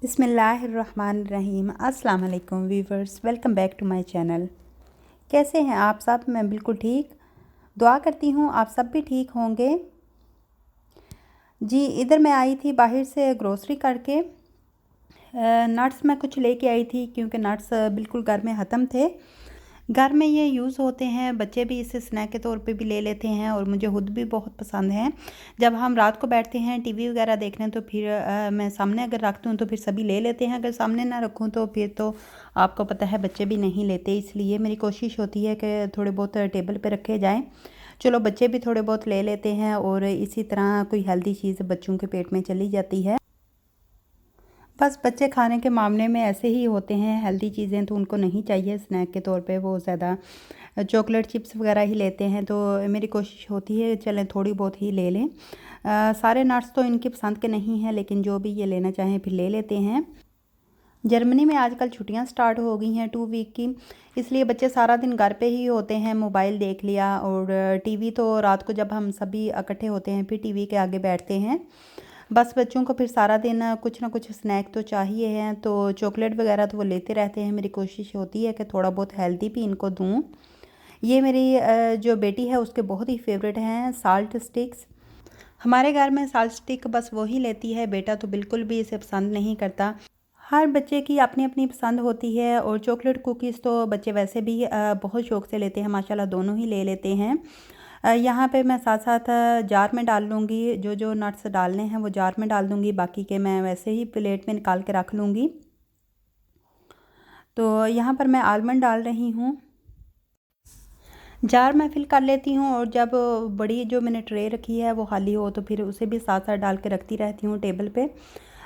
बिस्मिल्लाहिर्रहमानिर्रहीम। अस्सलाम वालेकुम viewers, welcome back to my channel. कैसे हैं आप सब? मैं बिल्कुल ठीक। दुआ करती हूँ आप सब भी ठीक होंगे। जी, इधर मैं आई थी बाहर से ग्रोसरी करके। नट्स मैं कुछ लेके आई थी क्योंकि नट्स बिल्कुल घर में ख़त्म थे। घर में ये यूज़ होते हैं, बच्चे भी इसे स्नैक के तौर पे भी ले लेते हैं और मुझे खुद भी बहुत पसंद हैं। जब हम रात को बैठते हैं टीवी वगैरह देखने तो फिर मैं सामने अगर रखती हूँ तो फिर सभी ले लेते हैं, अगर सामने ना रखूँ तो फिर तो आपको पता है बच्चे भी नहीं लेते। इसलिए मेरी कोशिश होती है कि थोड़े बहुत टेबल पे रखे जाएँ। चलो बच्चे भी थोड़े बहुत ले लेते हैं और इसी तरह कोई हेल्दी चीज़ बच्चों के पेट में चली जाती है। बस बच्चे खाने के मामले में ऐसे ही होते हैं, हेल्दी चीज़ें तो उनको नहीं चाहिए स्नैक के तौर पे, वो ज़्यादा चॉकलेट चिप्स वगैरह ही लेते हैं। तो मेरी कोशिश होती है चलें थोड़ी बहुत ही ले लें। सारे नट्स तो इनकी पसंद के नहीं हैं, लेकिन जो भी ये लेना चाहें फिर ले लेते हैं। जर्मनी में आजकल छुट्टियां स्टार्ट हो गई हैं 2 वीक की, इसलिए बच्चे सारा दिन घर पे ही होते हैं, मोबाइल देख लिया और टीवी तो रात को जब हम सभी इकट्ठे होते हैं फिर टीवी के आगे बैठते हैं। बस बच्चों को फिर सारा दिन कुछ ना कुछ स्नैक तो चाहिए हैं, तो चॉकलेट वगैरह तो वो लेते रहते हैं। मेरी कोशिश होती है कि थोड़ा बहुत हेल्दी भी इनको दूँ। ये मेरी जो बेटी है उसके बहुत ही फेवरेट हैं साल्ट स्टिक्स। हमारे घर में साल्ट स्टिक बस वो ही लेती है, बेटा तो बिल्कुल भी इसे पसंद नहीं करता। हर बच्चे की अपनी अपनी पसंद होती है और चॉकलेट कुकीज़ तो बच्चे वैसे भी बहुत शौक़ से लेते हैं, माशाल्लाह दोनों ही ले लेते हैं। यहाँ पे मैं साथ साथ जार में डाल लूँगी, जो जो नट्स डालने हैं वो जार में डाल दूँगी, बाकी के मैं वैसे ही प्लेट में निकाल के रख लूँगी। तो यहाँ पर मैं आलमंड डाल रही हूँ। जार मैं फिल कर लेती हूँ और जब बड़ी जो मैंने ट्रे रखी है वो खाली हो तो फिर उसे भी साथ साथ डाल के रखती रहती हूँ टेबल पे।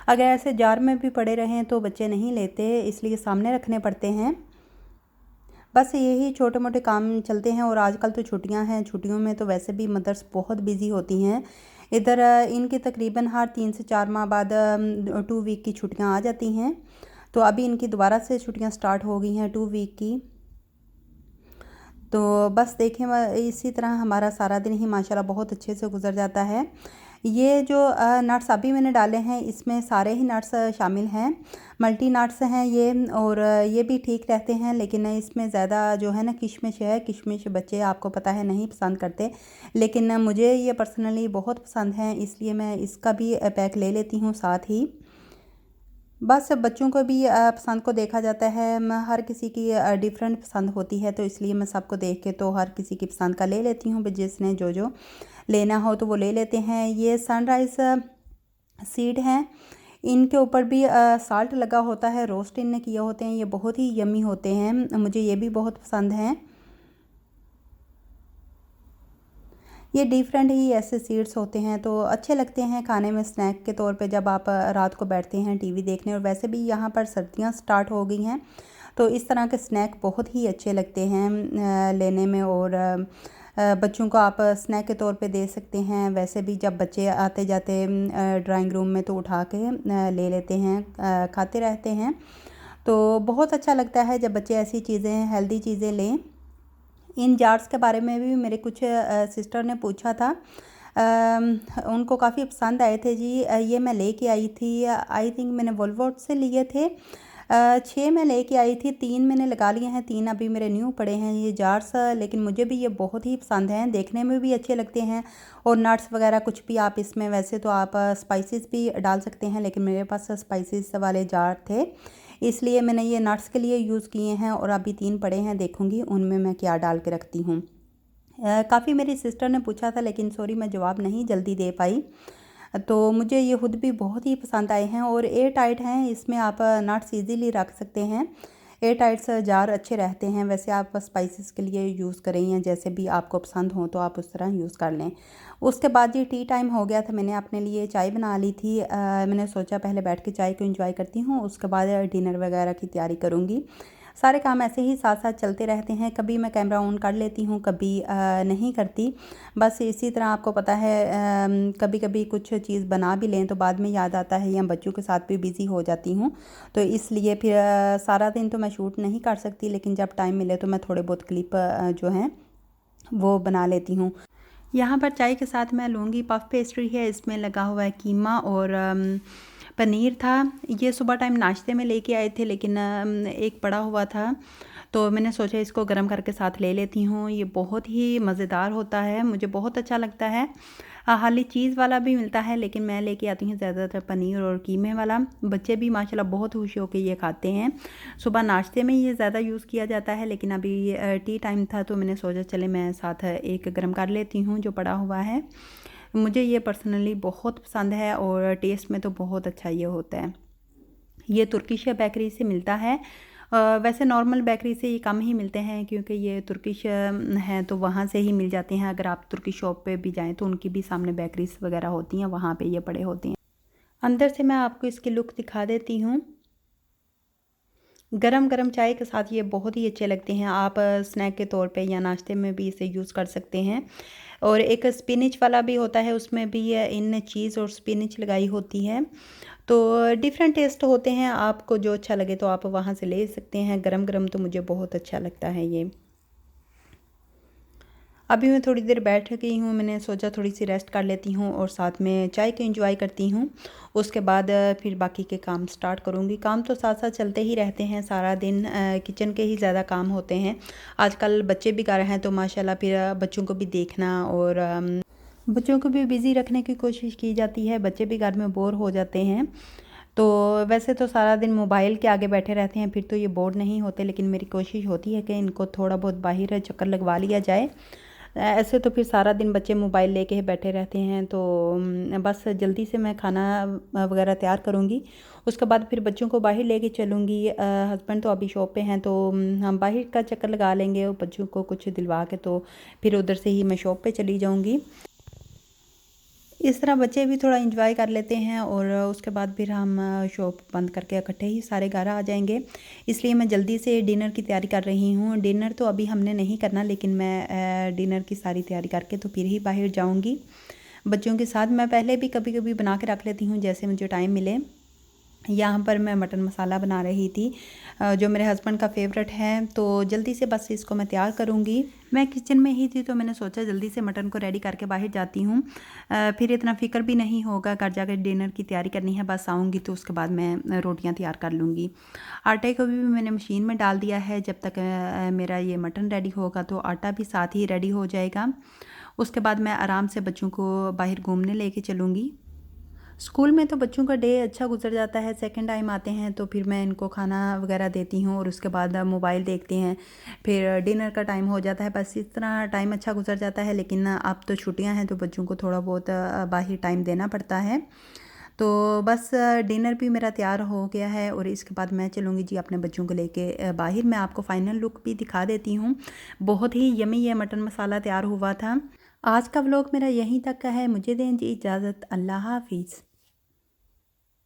अगर ऐसे जार में भी पड़े रहें तो बच्चे नहीं लेते, इसलिए सामने रखने पड़ते हैं। बस यही छोटे मोटे काम चलते हैं और आजकल तो छुट्टियां हैं, छुट्टियों में तो वैसे भी मदर्स बहुत बिजी होती हैं। इधर इनकी तकरीबन हर 3 से 4 माह बाद 2 वीक की छुट्टियां आ जाती हैं। तो अभी इनकी दोबारा से छुट्टियां स्टार्ट हो गई हैं 2 वीक की। तो बस देखें इसी तरह हमारा सारा दिन ही माशाल्लाह बहुत अच्छे से गुजर जाता है। ये जो नट्स अभी मैंने डाले हैं इसमें सारे ही नट्स शामिल हैं, मल्टी नट्स हैं ये, और ये भी ठीक रहते हैं, लेकिन इसमें ज़्यादा जो है ना किशमिश है। किशमिश बच्चे आपको पता है नहीं पसंद करते, लेकिन मुझे ये पर्सनली बहुत पसंद है, इसलिए मैं इसका भी पैक ले लेती हूँ साथ ही। बस बच्चों को भी पसंद को देखा जाता है, हर किसी की डिफरेंट पसंद होती है, तो इसलिए मैं सबको देख के तो हर किसी की पसंद का ले लेती हूँ, जिसने जो जो लेना हो तो वो ले लेते हैं। ये सनराइज़ सीड हैं, इनके ऊपर भी साल्ट लगा होता है, रोस्ट इनने किए होते हैं, ये बहुत ही यम्मी होते हैं, मुझे ये भी बहुत पसंद हैं। ये डिफरेंट ही ऐसे सीड्स होते हैं तो अच्छे लगते हैं खाने में स्नैक के तौर पे जब आप रात को बैठते हैं टीवी देखने। और वैसे भी यहाँ पर सर्दियाँ स्टार्ट हो गई हैं तो इस तरह के स्नैक बहुत ही अच्छे लगते हैं लेने में, और बच्चों को आप स्नैक के तौर पे दे सकते हैं। वैसे भी जब बच्चे आते जाते ड्राइंग रूम में तो उठा के ले लेते हैं, खाते रहते हैं। तो बहुत अच्छा लगता है जब बच्चे ऐसी चीज़ें हेल्दी चीज़ें लें। इन जार्स के बारे में भी मेरे कुछ सिस्टर ने पूछा था, उनको काफ़ी पसंद आए थे जी। ये मैं लेके आई थी, आई थिंक मैंने वोल्वर्ट से लिए थे। 6 मैं लेके आई थी, 3 मैंने लगा लिए हैं, 3 अभी मेरे न्यू पड़े हैं ये जार्स। लेकिन मुझे भी ये बहुत ही पसंद हैं, देखने में भी अच्छे लगते हैं और नट्स वगैरह कुछ भी आप इसमें, वैसे तो आप स्पाइसेस भी डाल सकते हैं, लेकिन मेरे पास स्पाइसेस वाले जार थे इसलिए मैंने ये नट्स के लिए यूज़ किए हैं। और अभी 3 पड़े हैं, देखूंगी उनमें मैं क्या डाल के रखती हूँ। काफ़ी मेरी सिस्टर ने पूछा था, लेकिन सॉरी मैं जवाब नहीं जल्दी दे पाई। तो मुझे ये खुद भी बहुत ही पसंद आए हैं और एयर टाइट हैं, इसमें आप नट्स इजीली रख सकते हैं। एयर टाइट्स जार अच्छे रहते हैं। वैसे आप स्पाइसेस के लिए यूज़ करें या जैसे भी आपको पसंद हो तो आप उस तरह यूज़ कर लें। उसके बाद ये टी टाइम हो गया था, मैंने अपने लिए चाय बना ली थी। मैंने सोचा पहले बैठ के चाय को एंजॉय करती हूँ, उसके बाद डिनर वगैरह की तैयारी करूँगी। सारे काम ऐसे ही साथ साथ चलते रहते हैं, कभी मैं कैमरा ऑन कर लेती हूँ, कभी नहीं करती। बस इसी तरह आपको पता है कभी कभी कुछ चीज़ बना भी लें तो बाद में याद आता है, या बच्चों के साथ भी बिज़ी हो जाती हूँ, तो इसलिए फिर सारा दिन तो मैं शूट नहीं कर सकती, लेकिन जब टाइम मिले तो मैं थोड़े बहुत क्लिप जो हैं वो बना लेती हूँ। यहाँ पर चाय के साथ मैं लूँगी पफ पेस्ट्री है, इसमें लगा हुआ है कीमा और पनीर था। ये सुबह टाइम नाश्ते में लेके आए थे, लेकिन एक पड़ा हुआ था तो मैंने सोचा इसको गर्म करके साथ ले लेती हूँ। ये बहुत ही मज़ेदार होता है, मुझे बहुत अच्छा लगता है। हाली चीज़ वाला भी मिलता है, लेकिन मैं लेके आती हूँ ज़्यादातर पनीर और कीमे वाला। बच्चे भी माशाल्लाह बहुत खुश होकर ये खाते हैं। सुबह नाश्ते में ये ज़्यादा यूज़ किया जाता है, लेकिन अभी टी टाइम था तो मैंने सोचा चले मैं साथ एक गर्म कर लेती हूँ जो पड़ा हुआ है। मुझे ये पर्सनली बहुत पसंद है और टेस्ट में तो बहुत अच्छा ये होता है। ये तुर्किश बेकरी से मिलता है। वैसे नॉर्मल बेकरी से ये कम ही मिलते हैं, क्योंकि ये तुर्किश हैं तो वहाँ से ही मिल जाते हैं। अगर आप तुर्किश शॉप पे भी जाएँ तो उनकी भी सामने बेकरीज वगैरह होती हैं, वहाँ पे ये पड़े होते हैं। अंदर से मैं आपको इसकी लुक दिखा देती हूँ। गरम गरम चाय के साथ ये बहुत ही अच्छे लगते हैं। आप स्नैक के तौर पे या नाश्ते में भी इसे यूज़ कर सकते हैं। और एक स्पिनिच वाला भी होता है, उसमें भी इन चीज़ और स्पिनिच लगाई होती है। तो डिफरेंट टेस्ट होते हैं, आपको जो अच्छा लगे तो आप वहाँ से ले सकते हैं। गरम गरम तो मुझे बहुत अच्छा लगता है ये। अभी मैं थोड़ी देर बैठ गई हूँ, मैंने सोचा थोड़ी सी रेस्ट कर लेती हूँ और साथ में चाय को एंजॉय करती हूँ। उसके बाद फिर बाकी के काम स्टार्ट करूँगी। काम तो साथ साथ चलते ही रहते हैं सारा दिन, किचन के ही ज़्यादा काम होते हैं। आजकल बच्चे भी घर हैं तो माशाल्लाह फिर बच्चों को भी देखना और बच्चों को भी बिज़ी रखने की कोशिश की जाती है। बच्चे भी घर में बोर हो जाते हैं। तो वैसे तो सारा दिन मोबाइल के आगे बैठे रहते हैं, फिर तो ये बोर नहीं होते, लेकिन मेरी कोशिश होती है कि इनको थोड़ा बहुत बाहर चक्कर लगवा लिया जाए। ऐसे तो फिर सारा दिन बच्चे मोबाइल लेके ही बैठे रहते हैं। तो बस जल्दी से मैं खाना वगैरह तैयार करूँगी। उसके बाद फिर बच्चों को बाहर लेके चलूँगी। हस्बैंड तो अभी शॉप पे हैं, तो हम बाहर का चक्कर लगा लेंगे और बच्चों को कुछ दिलवा के तो फिर उधर से ही मैं शॉप पे चली जाऊँगी। इस तरह बच्चे भी थोड़ा एंजॉय कर लेते हैं और उसके बाद फिर हम शॉप बंद करके इकट्ठे ही सारे घर आ जाएंगे। इसलिए मैं जल्दी से डिनर की तैयारी कर रही हूँ। डिनर तो अभी हमने नहीं करना, लेकिन मैं डिनर की सारी तैयारी करके तो फिर ही बाहर जाऊँगी बच्चों के साथ। मैं पहले भी कभी कभी बना के रख लेती हूँ जैसे मुझे टाइम मिले। यहाँ पर मैं मटन मसाला बना रही थी, जो मेरे हस्बैंड का फेवरेट है, तो जल्दी से बस इसको मैं तैयार करूँगी। मैं किचन में ही थी तो मैंने सोचा जल्दी से मटन को रेडी करके बाहर जाती हूँ, फिर इतना फ़िक्र भी नहीं होगा। घर जाकर डिनर की तैयारी करनी है, बस आऊँगी तो उसके बाद मैं रोटियाँ तैयार कर लूँगी। आटे को भी मैंने मशीन में डाल दिया है। जब तक मेरा ये मटन रेडी होगा तो आटा भी साथ ही रेडी हो जाएगा। उसके बाद मैं आराम से बच्चों को बाहर घूमने लेके चलूँगी। स्कूल में तो बच्चों का डे अच्छा गुजर जाता है। सेकंड टाइम आते हैं तो फिर मैं इनको खाना वगैरह देती हूँ और उसके बाद मोबाइल देखते हैं, फिर डिनर का टाइम हो जाता है। बस इस तरह टाइम अच्छा गुजर जाता है। लेकिन अब तो छुट्टियां हैं तो बच्चों को थोड़ा बहुत बाहर टाइम देना पड़ता है। तो बस डिनर भी मेरा तैयार हो गया है और इसके बाद मैं चलूँगी जी अपने बच्चों को लेके बाहर। मैं आपको फ़ाइनल लुक भी दिखा देती हूँ। बहुत ही यमी ये मटन मसाला तैयार हुआ था। आज का व्लॉग मेरा यहीं तक का है। मुझे दें जी इजाज़त। अल्लाह हाफिज़।